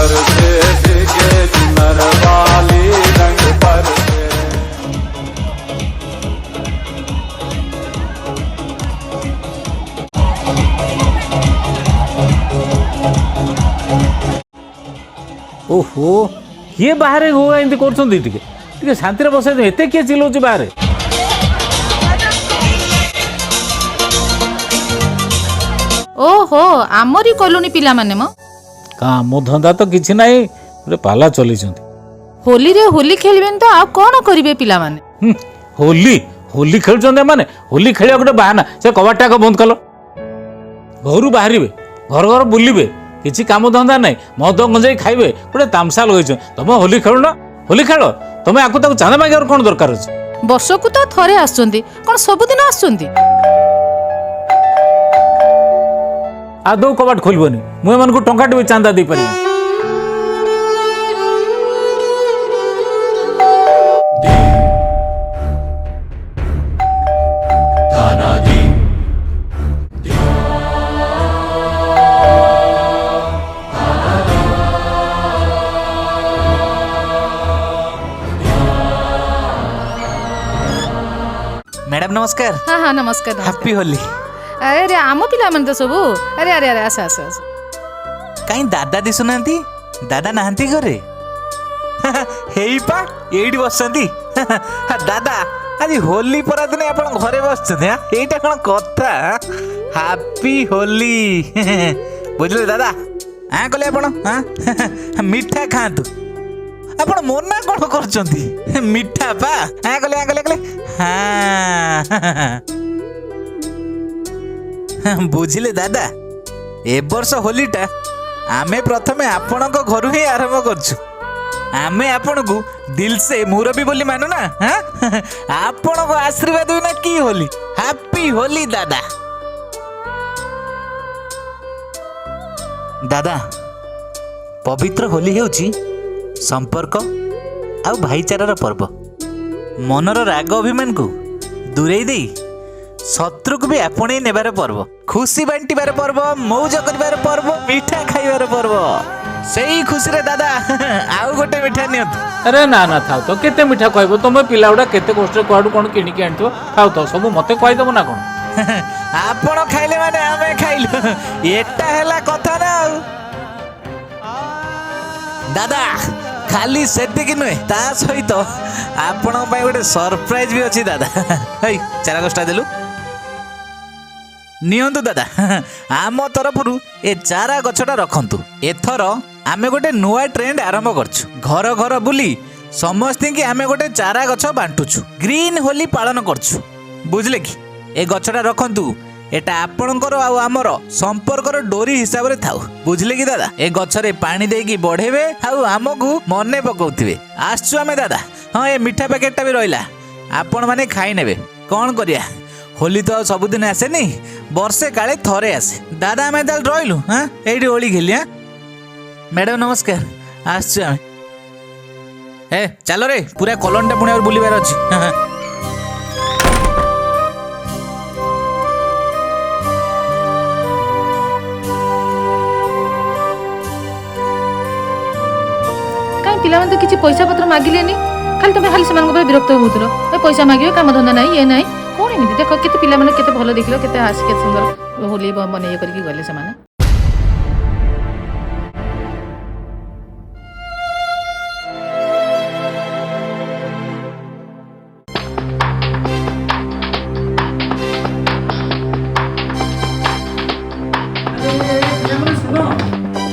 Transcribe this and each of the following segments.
पर से भीगे चुनर वाली रंग पर से। ओहो किए बाहर होगा एमती कर शांति बस एत किए चिल्लाऊँ बाहर ओहो आमरी कॉलोनी पिला माने मो काम धंदा तो किसी ना पाला चली होली रे होली खेलबेन तो आ कौन करिवे पिला माने होली होली खेलुंट माने होली खेल गोटे बाहाना से कबाटा को बंद कल घर बाहर घर घर बुलवे किसी काम धंदा ना मद गंजाई खाइबे गोटे तामसा लगे तुम होली खेल होली खेल तुम आपको चांदा मांगे कौन दरकार अच्छे वर्ष को तो थरे आसुंती कौन सबुदिन आसुंती आदौ कबाट खोलबनी मुझे टंका भी चांदा दे पारि मैडम नमस्कार। हाँ हाँ नमस्कार हैप्पी होली। अरे आम पिला मन तो सब अरे अरे अरे आस आस आस कहीं दादा दिशुना दादा नहांती घरे हेई पा एडी बसंती दादा आज होली परा दिन आपण घरे बसछन एटा कोन कथा हैप्पी होली बुझले दादा आ कले आपण मिठा खांतु आपण मना कोन करचंती मिठा पा आ कले हाँ बुझिले दादा ए वर्ष होलीटा आमे प्रथमे आपण घर ही आरंभ करछु आमे आपण को दिल से मुरबी बोली मानु ना हाँ आपण को आशीर्वाद बिना की होली हैप्पी होली दादा। दादा पवित्र होली हेउची संपर्क आ भाईचारार पर्व मनर राग अभिमान को दूरेई दे शत्रु को भी आपणे नेबार पर्व खुशी बांटिबार पर्व मौज करिबार पर्व मिठा खाइबार पर्व सेही खुशी रे दादा आउ गोटे मिठा नियत। अरे ना ना था तो केते मिठा कहबो तुम पिला गुडा केते कष्ट कुआडू कोन किनी के आनतो खाओ तो सब मते कहि देबो ना कोन आपण खाइले माने आमे खाइलो एटा हैला कथा ना दादा खाली सेतिक नुहे ता सहित आपण पई गोटे सरप्राइज भी अछि दादा हेई चारा गस्टा देलु नियंतु दादा आम तरफरु ए चारा गछटा रखंतु एथर आमे गोटे नुआ ट्रेंड आरंभ करछु घर घर बुली समस्ते कि आमे गोटे चारा गछ बांटुछु ग्रीन होली पालन करछु बुझले कि ए गछटा रखंतु एटा आपणकर आ आमर संपर्कर डोरी हिसाब रे थाउ बुझले कि दादा ए गछरे पानी देकी बढ़ेबे आउ आमकु मने पकौथिबे आसछु आमे दादा हाँ ए मिठा पैकेटटा भी रहिला आपण माने खाई नेबे कोन करिया होली तो सबुदिन आसेनी वर्षे काले थरे आसे दादा आमे दाल रहिलु हाँ एठी होली खेली हाँ मैडम नमस्कार आसछु आमे ए चलो रे पूरा कॉलोनी पुणी और बुलिबार अछि कहीं पिला तो किसी पैसा पत्र मागिले खाली तुम खाली से विरक्त होउतलो ए पैसा मागियो काम धंदा नहीं ये नहीं कौन एमती देख केते पिला माने केते भलो देखलो केते हास केते सुंदर होली बने ये करके गले से माने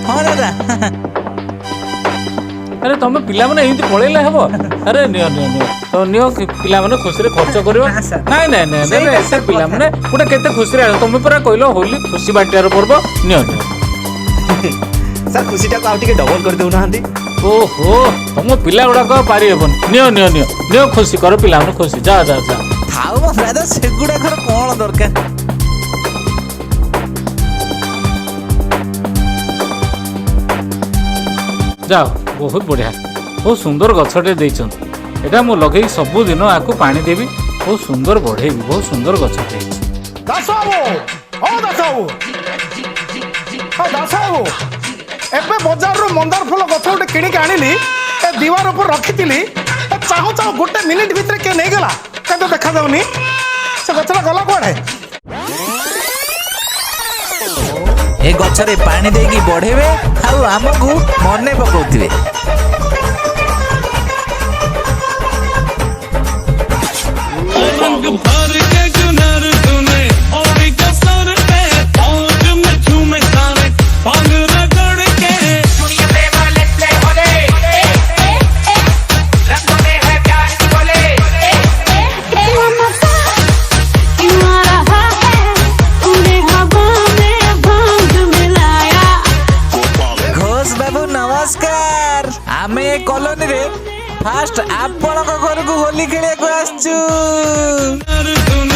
हाँ दादा अरे तुम पिला माने एमती पळेले हबो अरे नियो नियो नियो तो नियो पिला माने खुशी रे खर्च करियो नहीं नहीं नहीं नहीं से पिला माने गोटे केते खुशी रे तुम पूरा कहलो होली खुशी बाटियार पर्व नियो नियो सर खुशीटा को आउटी के डबल कर देउ नाहंती ओहो तुम पिला गुडा को पारी Hepburn neo neo neo neo खुशी करो पिला माने खुशी जा जा जा थाउ मो दादा सेगुडा घर कोन दरकार जाओ बहुत बढ़िया बहुत सुंदर गछटे देइछन एटा मो लगे सबुदिन आकु पानी देवी बहुत सुंदर बढ़ेबी बहुत सुंदर गछटे दासाबो ओ दासाबो हा दासाबो एबे बाजार रो मंदार फूल गछ गोटे किणी के आनिली ए दीवार ऊपर रखितिली ए चाहू चाहू गोटे मिनिट भीतर के नहीं गला कतो देखा जाउनी से गछला गला कोडे ए गछरे पानी देकी बढ़ेबे आउ हमकु मने पकौथिबे। रंग भर के जुनर तूने और कसर पे पौज में झूमे सारे पांग रगड़ के घोष बाबू नमस्कार। आमे ए कॉलोनी रे फास्ट आपणक घर को होली खेलिया को आसचू। तूने